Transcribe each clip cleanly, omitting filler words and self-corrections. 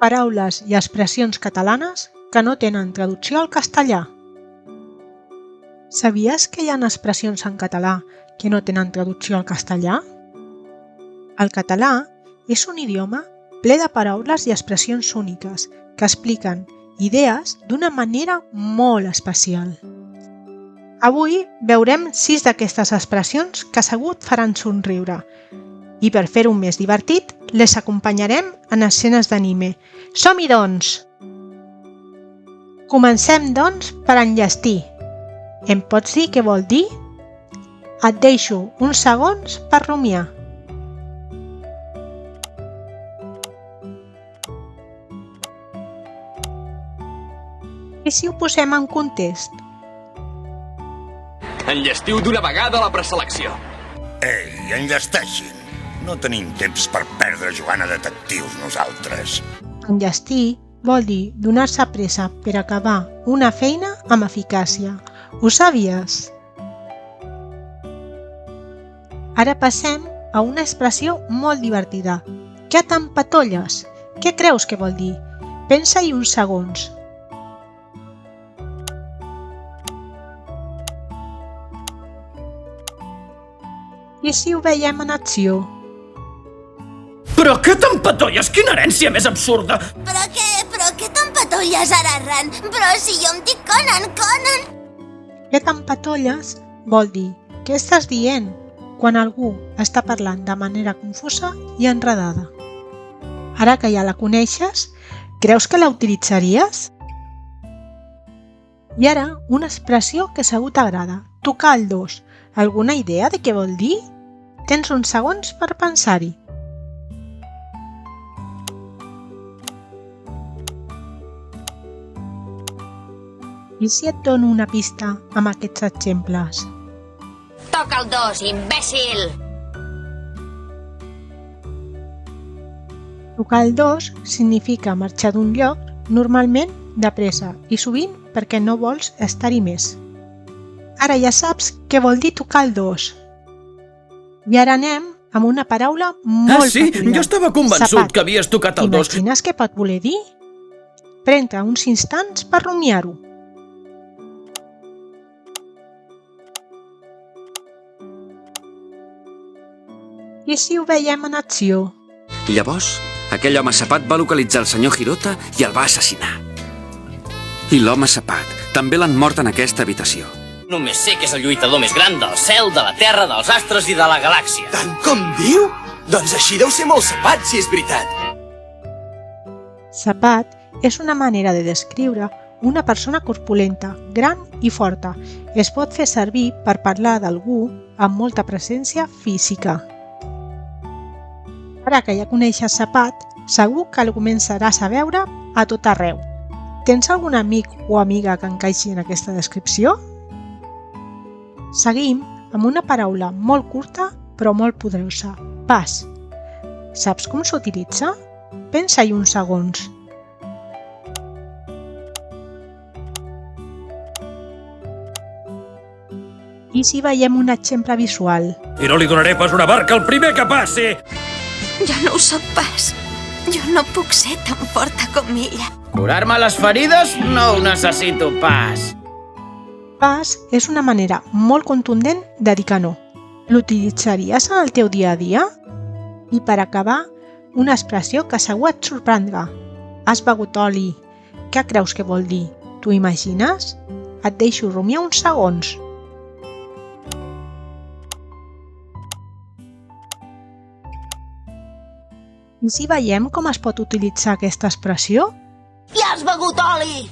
Paraules i expressions catalanes que no tenen traducció al castellà. Sabies que hi ha expressions en català que no tenen traducció al castellà? El català és un idioma ple de paraules i expressions úniques que expliquen idees d'una manera molt especial. Avui veurem 6 d'aquestes expressions que segur et faran somriure i per fer-ho més divertit les acompanyarem en escenes d'anime. Som-hi, doncs! Comencem, doncs, per enllestir. Em pots dir què vol dir? Et deixo uns segons per rumiar. I si ho posem en context? Enllestiu d'una vegada la preselecció. Ei, enllesteixin. No tenim temps per perdre jugant a detectius nosaltres. Enllestir vol dir donar-se pressa per acabar una feina amb eficàcia. Ho sabies? Ara passem a una expressió molt divertida. Què t'empatolles? Què creus que vol dir? Pensa-hi uns segons. I si ho veiem en acció? Però què t'empatolles? Quina herència més absurda! Però què t'empatolles, Ararran? Però si jo em dic Conan! Què t'empatolles vol dir què estàs dient quan algú està parlant de manera confusa i enredada. Ara que ja la coneixes, creus que la utilitzaries? I ara, una expressió que segur t'agrada. Tocar el dos. Alguna idea de què vol dir? Tens uns segons per pensar-hi. I si et dono una pista amb aquests exemples? Toca el 2, imbècil! Tocar el 2 significa marxar d'un lloc, normalment de pressa, i sovint perquè no vols estar-hi més. Ara ja saps què vol dir tocar el 2. I ara anem amb una paraula molt peculiar. Jo estava convençut que havies tocat el 2. Imagines què pot voler dir? Pren-te uns instants per rumiar-ho. I si ho veiem en acció? Llavors, aquell home sapat va localitzar el senyor Hirota i el va assassinar. I l'home sapat també l'han mort en aquesta habitació. Només sé que és el lluitador més gran del cel, de la terra, dels astres i de la galàxia. Tant com diu? Doncs així deu ser molt sapat, si és veritat. Sapat és una manera de descriure una persona corpulenta, gran i forta. Es pot fer servir per parlar d'algú amb molta presència física. Ara que ja coneixes Sapat, segur que el començaràs a veure a tot arreu. Tens algun amic o amiga que encaixi en aquesta descripció? Seguim amb una paraula molt curta però molt poderosa. Pas. Saps com s'utilitza? Pensa-hi uns segons. I si veiem un exemple visual? I no li donaré pas una barca al primer que passi! Jo no ho soc pas. Jo no puc ser tan forta com ella. Curar-me les ferides? No ho necessito pas. Pas és una manera molt contundent de dir que no. L'utilitzaries en el teu dia a dia? I per acabar, una expressió que segur et sorprendrà. Has begut oli. Què creus que vol dir? T'ho imagines? Et deixo rumiar uns segons. I si veiem com es pot utilitzar aquesta expressió? Ja has begut oli!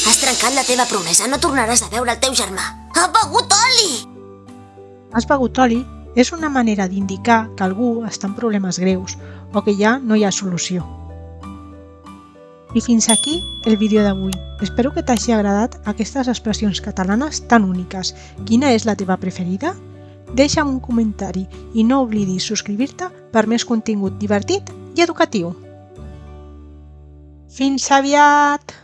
Has trencat la teva promesa, no tornaràs a veure el teu germà. Ha begut oli! Has begut oli és una manera d'indicar que algú està en problemes greus o que ja no hi ha solució. I fins aquí el vídeo d'avui. Espero que t'hagi agradat aquestes expressions catalanes tan úniques. Quina és la teva preferida? Deixa'm un comentari i no oblidis subscriure-te per més contingut divertit i educatiu. Fins aviat!